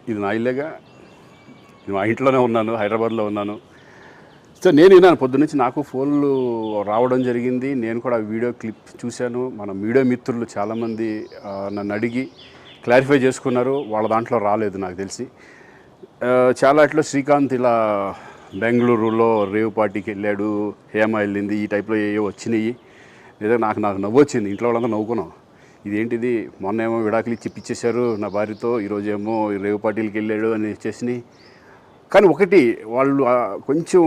ఇది నా ఇల్లేగా, మా ఇంట్లోనే ఉన్నాను, హైదరాబాద్లో ఉన్నాను. సో నేను విన్నాను పొద్దున్నుంచి, నాకు ఫోన్లు రావడం జరిగింది. నేను కూడా వీడియో క్లిప్ చూశాను. మన మీడియా మిత్రులు చాలామంది నన్ను అడిగి క్లారిఫై చేసుకున్నారు. వాళ్ళ దాంట్లో రాలేదు నాకు తెలిసి. చాలా ఇట్లా శ్రీకాంత్ ఇలా బెంగళూరులో రేవ్ పార్టీకి వెళ్ళాడు, హేమ వెళ్ళింది, ఈ టైప్లో ఏవో వచ్చినాయి. నిజంగా నాకు నవ్వు వచ్చింది. ఇంట్లో వాళ్ళంతా నవ్వుకున్నాం. ఇదేంటిది, మొన్న ఏమో విడాకులు ఇచ్చి పిచ్చేశారు నా భార్యతో, ఈరోజేమో రేవ్ పార్టీలకి వెళ్ళాడు అని వచ్చేసినాయి. కానీ ఒకటి, వాళ్ళు కొంచెం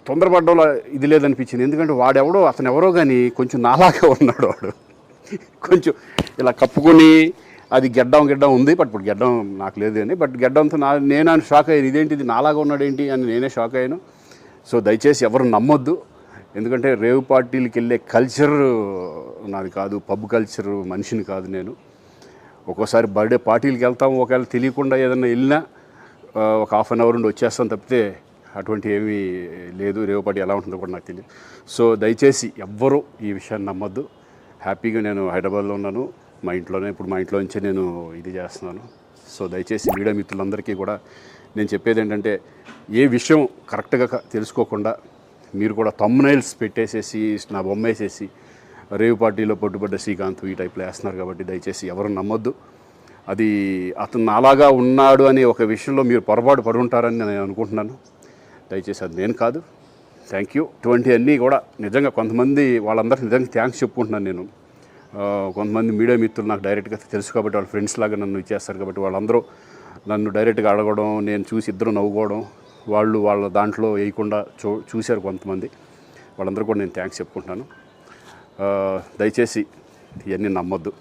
తొందరపడ్డంలో ఇది లేదనిపించింది. ఎందుకంటే వాడెవడో, అతను ఎవరో కానీ కొంచెం నాలాగా ఉన్నాడు. వాడు కొంచెం ఇలా కప్పుకొని, అది గెడ్డం ఉంది, బట్ ఇప్పుడు గెడ్డం నాకు లేదు అని, బట్ గెడ్డంతో నేను షాక్ అయ్యాను. ఇదేంటిది నాలాగా ఉన్నాడు ఏంటి అని నేనే షాక్ అయ్యాను. సో దయచేసి ఎవరు నమ్మొద్దు. ఎందుకంటే రేవ్ పార్టీలకి వెళ్ళే కల్చర్ నాది కాదు, పబ్ కల్చర్ మనిషిని కాదు నేను. ఒక్కోసారి బర్త్డే పార్టీలకి వెళ్తాము, ఒకవేళ తెలియకుండా ఏదైనా వెళ్ళినా ఒక హాఫ్ అన్ అవర్ నుండి వచ్చేస్తాను తప్పితే అటువంటి ఏమీ లేదు. రేవ్ పార్టీ ఎలా ఉంటుందో కూడా నాకు తెలియదు. సో దయచేసి ఎవ్వరూ ఈ విషయాన్ని నమ్మొద్దు. హ్యాపీగా నేను హైదరాబాద్లో ఉన్నాను, మా ఇంట్లోనే. ఇప్పుడు మా ఇంట్లో నుంచే నేను ఇది చేస్తున్నాను. సో దయచేసి మీడియా మిత్రులందరికీ కూడా నేను చెప్పేది ఏంటంటే, ఏ విషయం కరెక్ట్గా తెలుసుకోకుండా మీరు కూడా థంబ్నైల్స్ పెట్టేసేసి నా బొమ్మ వేసేసి రేవ్ పార్టీలో పట్టుబడ్డ శ్రీకాంత్ ఈ టైప్లో వేస్తున్నారు. కాబట్టి దయచేసి ఎవరు నమ్మొద్దు. అది అతను నాలాగా ఉన్నాడు అనే ఒక విషయంలో మీరు పొరపాటు పడి ఉంటారని నేను అనుకుంటున్నాను. దయచేసి అది నేను కాదు. Thank you. ఇటువంటివన్నీ కూడా నిజంగా కొంతమంది, వాళ్ళందరికీ నిజంగా థ్యాంక్స్ చెప్పుకుంటున్నాను నేను. కొంతమంది మీడియా మిత్రులు నాకు డైరెక్ట్గా తెలుసు కాబట్టి, వాళ్ళ ఫ్రెండ్స్ లాగా నన్ను ఇచ్చేస్తారు కాబట్టి, వాళ్ళందరూ నన్ను డైరెక్ట్గా అడగడం, నేను చూసి ఇద్దరు నవ్వుకోవడం, వాళ్ళు వాళ్ళ దాంట్లో వేయకుండా చూశారు కొంతమంది. వాళ్ళందరూ కూడా నేను థ్యాంక్స్ చెప్పుకుంటున్నాను. దయచేసి ఇవన్నీ నమ్మొద్దు.